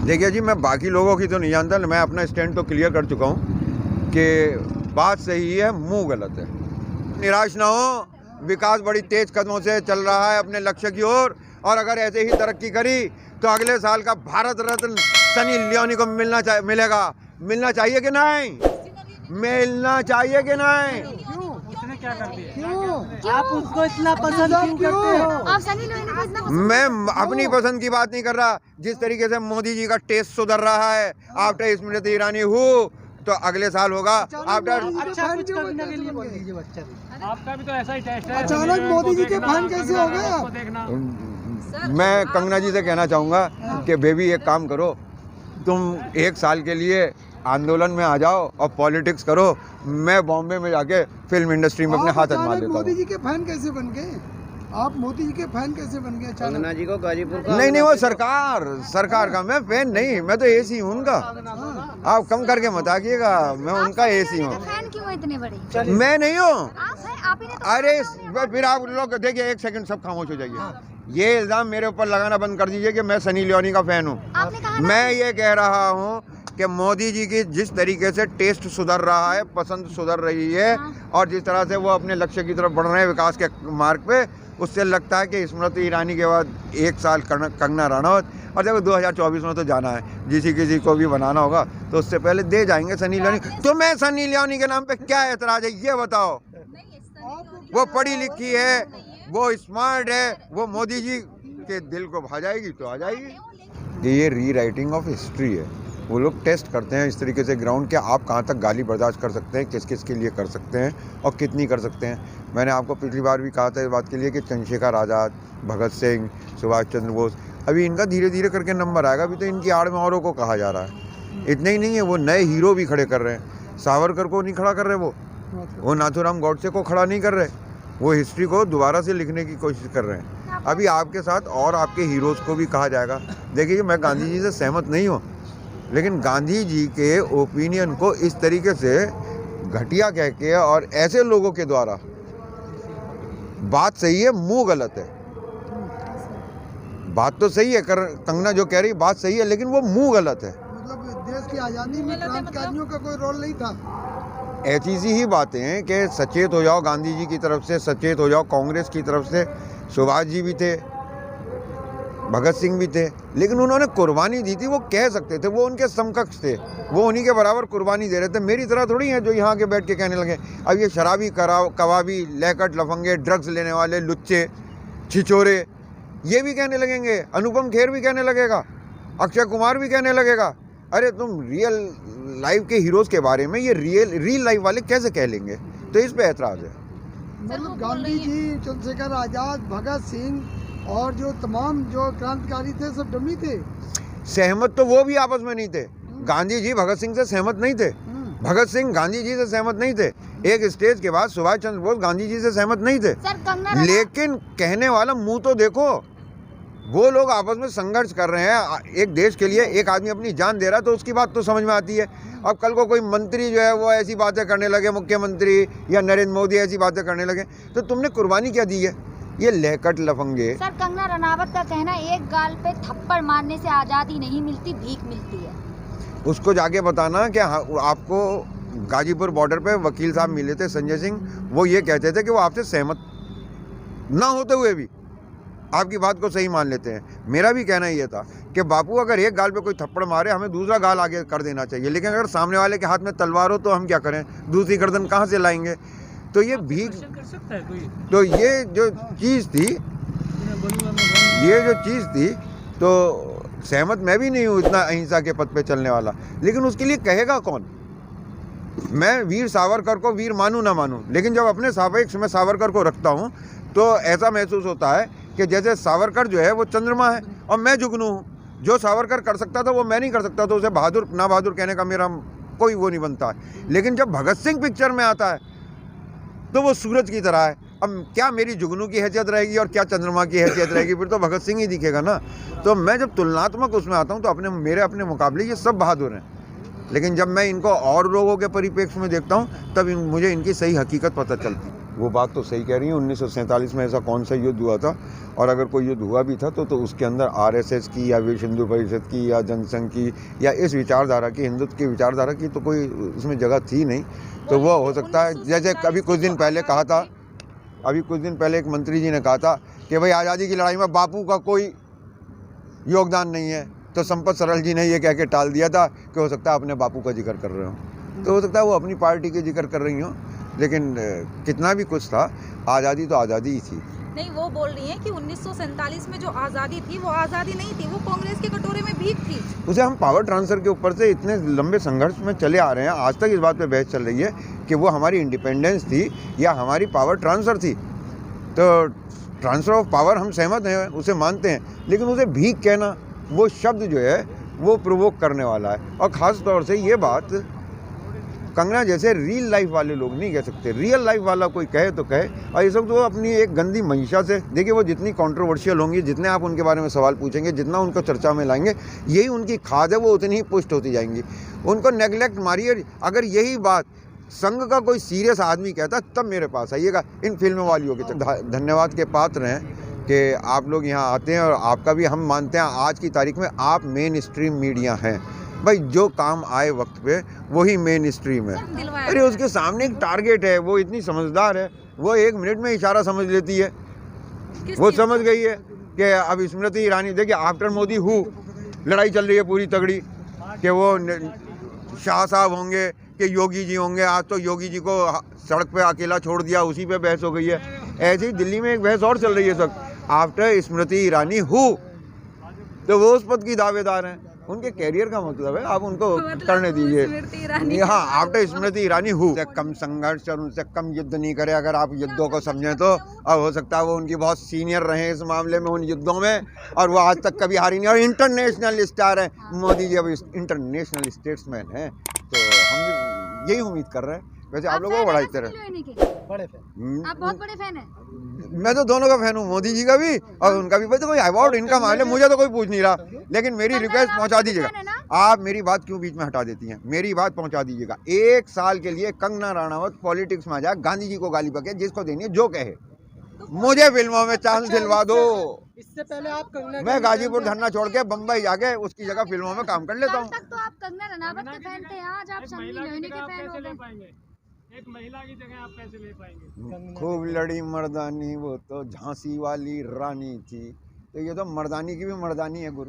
देखिए जी, मैं बाकी लोगों की तो नहीं जानता, मैं अपना स्टैंड तो क्लियर कर चुका हूँ कि बात सही है, मुंह गलत है। निराश ना हो, विकास बड़ी तेज कदमों से चल रहा है अपने लक्ष्य की ओर, और अगर ऐसे ही तरक्की करी तो अगले साल का भारत रत्न सनी लियोनी को मिलना चाहिए कि नहीं? मिलना चाहिए कि नहीं? उसने क्या कर दिया? क्यों आप उसको इतना पसंद क्यों करते हो? आप सनी लियोनी को इतना मैं अपनी पसंद की बात नहीं कर रहा। जिस तरीके से मोदी जी का टेस्ट सुधर रहा है आफ्टर स्मृति ईरानी तो अगले साल होगा आफ्टर। अच्छा कुछ करने के लिए बोल दीजिए बच्चा। आपका भी तो ऐसा ही टेस्ट है। अचानक मोदी जी के फैन कैसे हो गए आप? देखना। मैं कंगना जी से कहना चाहूँगा कि बेबी एक काम करो, तुम एक साल के लिए आंदोलन में आ जाओ और पॉलिटिक्स करो। मैं बॉम्बे में जाके फिल्म इंडस्ट्री में अपने हाथ आजमा लेता मोदी हूँ। जी के फैन कैसे बन गए आप? मोदी जी के फैन कैसे बन गए कंगना जी को गाजीपुर का नहीं, वो सरकार का मैं फैन नहीं, मैं तो एसी हूँ उनका। आप कम करके मत आइएगा, मैं उनका एसी हूँ। फैन क्यों इतने बड़े? मैं नहीं हूँ। आप ही ने तो अरे फिर आप लोग देखिए, एक सेकंड सब खामोश हो जाइए। ये इल्जाम मेरे ऊपर लगाना बंद कर दीजिए कि मैं सनी लियोनी का फैन हूँ। आपने कहा ना मैं ये कह रहा हूँ कि मोदी जी की जिस तरीके से टेस्ट सुधर रहा है, पसंद सुधर रही है, और जिस तरह से वो अपने लक्ष्य की तरफ बढ़ रहे हैं विकास के मार्ग पे, उससे लगता है कि स्मृति ईरानी के बाद एक साल कंगना रनौत, और देखो 2024 में तो जाना है, किसी को भी बनाना होगा तो उससे पहले दे जाएंगे सनी लियोनी। तुम्हें सनी लियोनी के नाम पे क्या एतराज है ये बताओ? वो पढ़ी लिखी है, वो स्मार्ट है, वो मोदी जी के दिल को भा जाएगी तो आ जाएगी। ये रीराइटिंग ऑफ हिस्ट्री है। वो लोग टेस्ट करते हैं इस तरीके से ग्राउंड के, आप कहाँ तक गाली बर्दाश्त कर सकते हैं, किस किस के लिए कर सकते हैं और कितनी कर सकते हैं। मैंने आपको पिछली बार भी कहा था इस बात के लिए कि चंद्रशेखर आज़ाद, भगत सिंह, सुभाष चंद्र बोस, अभी इनका धीरे धीरे करके नंबर आएगा। अभी तो इनकी आड़ में औरों को कहा जा रहा है। इतना ही नहीं है, वो नए हीरो भी खड़े कर रहे हैं। सावरकर को नहीं खड़ा कर रहे, वो नाथूराम गौडसे को खड़ा नहीं कर रहे, वो हिस्ट्री को दोबारा से लिखने की कोशिश कर रहे हैं। अभी आपके साथ और आपके हीरोज़ को भी कहा जाएगा। देखिए, मैं गांधी जी से सहमत नहीं हूँ, लेकिन गांधी जी के ओपिनियन को इस तरीके से घटिया कह के और ऐसे लोगों के द्वारा, बात सही है, मुंह गलत है। बात तो सही है, कंगना जो कह रही बात सही है, लेकिन वो मुंह गलत है। मतलब देश की आज़ादी में क्रांतिकारियों का कोई रोल नहीं था। ऐसी सी ही बातें हैं कि सचेत हो जाओ, गांधी जी की तरफ से सचेत हो जाओ, कांग्रेस की तरफ से सुभाष जी भी थे, भगत सिंह भी थे, लेकिन उन्होंने कुर्बानी दी थी। वो कह सकते थे, वो उनके समकक्ष थे, वो उन्हीं के बराबर कुर्बानी दे रहे थे। मेरी तरह थोड़ी है जो यहाँ के बैठ के कहने लगे। अब ये शराबी, कबाबी, लैकट, लफंगे, ड्रग्स लेने वाले लुच्चे छिचोरे, ये भी कहने लगेंगे, अनुपम खेर भी कहने लगेगा, अक्षय कुमार भी कहने लगेगा। अरे तुम रियल लाइफ के हीरोज़ के बारे में ये रियल लाइफ वाले कैसे कह लेंगे? तो इस पे ऐतराज़ है। मतलब गांधी जी, चंद्रशेखर आज़ाद, भगत सिंह और जो तमाम जो क्रांतिकारी थे सब डमी थे। सहमत तो वो भी आपस में नहीं थे। गांधी जी भगत सिंह से सहमत नहीं थे, भगत सिंह गांधी जी से सहमत नहीं थे। एक स्टेज के बाद सुभाष चंद्र बोस गांधी जी से सहमत नहीं थे, लेकिन कहने वाला मुंह तो देखो। वो लोग आपस में संघर्ष कर रहे हैं एक देश के लिए। एक आदमी अपनी जान दे रहा है तो उसकी बात तो समझ में आती है। अब कल को कोई मंत्री जो है वो ऐसी बातें करने लगे, मुख्यमंत्री या नरेंद्र मोदी ऐसी बातें करने लगे, तो तुमने कुर्बानी क्या दी है? ये लहकट लफंगे। सर, कंगना रनावत का कहना एक गाल पे थप्पड़ मारने से आज़ादी नहीं मिलती, भीख मिलती है। उसको जाके बताना कि आपको गाजीपुर बॉर्डर पे वकील साहब मिले थे संजय सिंह, वो ये कहते थे कि वो आपसे सहमत ना होते हुए भी आपकी बात को सही मान लेते हैं। मेरा भी कहना ये था कि बापू, अगर एक गाल पे कोई थप्पड़ मारे, हमें दूसरा गाल आगे कर देना चाहिए, लेकिन अगर सामने वाले के हाथ में तलवार हो तो हम क्या करें? दूसरी गर्दन कहाँ से लाएंगे? तो ये भीख, तो ये जो चीज़ थी तो सहमत मैं भी नहीं हूँ इतना अहिंसा के पथ पे चलने वाला, लेकिन उसके लिए कहेगा कौन? मैं वीर सावरकर को वीर मानूं ना मानूं, लेकिन जब अपने सापेक्ष में सावरकर को रखता हूँ तो ऐसा महसूस होता है कि जैसे सावरकर जो है वो चंद्रमा है और मैं जुगनू हूँ। जो सावरकर कर सकता था वो मैं नहीं कर सकता, तो उसे बहादुर ना बहादुर कहने का मेरा कोई वो नहीं बनता है। लेकिन जब भगत सिंह पिक्चर में आता है तो वो सूरज की तरह है। अब क्या मेरी जुगनू की हैसियत रहेगी और क्या चंद्रमा की हैसियत रहेगी? फिर तो भगत सिंह ही दिखेगा ना। तो मैं जब तुलनात्मक उसमें आता हूँ तो मेरे अपने मुकाबले ये सब बहादुर हैं, लेकिन जब मैं इनको और लोगों के परिप्रेक्ष्य में देखता हूँ तब मुझे इनकी सही हकीकत पता चलती। वो बात तो सही कह रही है। 1947 में ऐसा कौन सा युद्ध हुआ था, और अगर कोई युद्ध हुआ भी था तो उसके अंदर आरएसएस की या विश्व हिंदू परिषद की या जनसंघ की या इस विचारधारा की, हिंदुत्व की विचारधारा की तो कोई उसमें जगह थी नहीं। तो वो हो सकता है, जैसे अभी कुछ दिन पहले कहा था, अभी कुछ दिन पहले एक मंत्री जी ने कहा था कि भाई आज़ादी की लड़ाई में बापू का कोई योगदान नहीं है, तो संपत सरल जी ने ये कह के टाल दिया था कि हो सकता है अपने बापू का जिक्र कर रहे हो। तो हो सकता है वो अपनी पार्टी के जिक्र कर रही हो, लेकिन कितना भी कुछ था, आज़ादी तो आज़ादी ही थी। नहीं, वो बोल रही हैं कि 1947 में जो आज़ादी थी वो आज़ादी नहीं थी, वो कांग्रेस के कटोरे में भीख थी। उसे हम पावर ट्रांसफ़र के ऊपर से इतने लंबे संघर्ष में चले आ रहे हैं, आज तक इस बात पे बहस चल रही है कि वो हमारी इंडिपेंडेंस थी या हमारी पावर ट्रांसफ़र थी। तो ट्रांसफ़र ऑफ पावर हम सहमत हैं, उसे मानते हैं, लेकिन उसे भीख कहना, वो शब्द जो है वो प्रोवोक करने वाला है। और ख़ास तौर से ये बात कंगना जैसे रियल लाइफ वाले लोग नहीं कह सकते। रियल लाइफ वाला कोई कहे तो कहे, और इस वक्त वो अपनी एक गंदी मंशा से, देखिए वो जितनी कंट्रोवर्शियल होंगी, जितने आप उनके बारे में सवाल पूछेंगे, जितना उनको चर्चा में लाएंगे, यही उनकी खाद है, वो उतनी ही पुष्ट होती जाएंगी। उनको नेगलेक्ट मारिए। अगर यही बात संघ का कोई सीरियस आदमी कहता तब मेरे पास आइएगा। इन फिल्म वालियों के धन्यवाद के पात्र हैं कि आप लोग यहाँ आते हैं, और आपका भी हम मानते हैं आज की तारीख में आप मेन स्ट्रीम मीडिया हैं। भाई जो काम आए वक्त पे वही मेन स्ट्रीम है। अरे उसके सामने एक टारगेट है, वो इतनी समझदार है, वो 1 मिनट में इशारा समझ लेती है। वो समझ गई है कि अब स्मृति ईरानी, देखिए आफ्टर मोदी हु लड़ाई चल रही है पूरी तगड़ी, कि वो शाह साहब होंगे कि योगी जी होंगे। आज तो योगी जी को सड़क पे अकेला छोड़ दिया, उसी पे बहस हो गई है। ऐसे ही दिल्ली में एक बहस और चल रही है सब, आफ्टर स्मृति ईरानी हु, तो वो उस पद की दावेदार हैं। उनके कैरियर का मतलब है, आप उनको करने दीजिए। हाँ, आफ्टर स्मृति ईरानी हु, कम संघर्ष और उनसे कम युद्ध नहीं करे। अगर आप युद्धों को समझें तो, और हो सकता है वो उनकी बहुत सीनियर रहे इस मामले में, उन युद्धों में, और वो आज तक कभी हारी नहीं, और इंटरनेशनल स्टार है मोदी जी, अब इंटरनेशनल स्टेट्समैन है। तो हम यही उम्मीद कर रहे हैं। वैसे आप लोगों को बड़ा बड़े फैन। आप बहुत बड़े फैन हैं। मैं तो दोनों का फैन हूँ, मोदी जी का भी और उनका भी। वैसे कोई अवार्ड इनका मामले मुझे तो कोई पूछ नहीं रहा, लेकिन मेरी रिक्वेस्ट पहुंचा दीजिएगा। आप मेरी बात क्यों बीच में हटा देती हैं? मेरी बात पहुंचा दीजिएगा। 1 साल के लिए कंगना रनावत पॉलिटिक्स में आ जाए, गांधी जी को गाली बके, जिसको देनी है जो कहे, मुझे फिल्मों में चांस दिलवा दो। इससे पहले आप कंगना, मैं गाजीपुर धरना छोड़ के बम्बई जाके उसकी जगह फिल्मों में काम कर लेता हूँ। तक तो आप कंगना रनावत के फैन थे, आज आप सन्नी लियोनी के फैन हो गए। एक महिला की जगह आप कैसे ले पाएंगे? खूब लड़ी मर्दानी, वो तो झांसी वाली रानी थी। तो ये तो मर्दानी की भी मर्दानी है गुरु।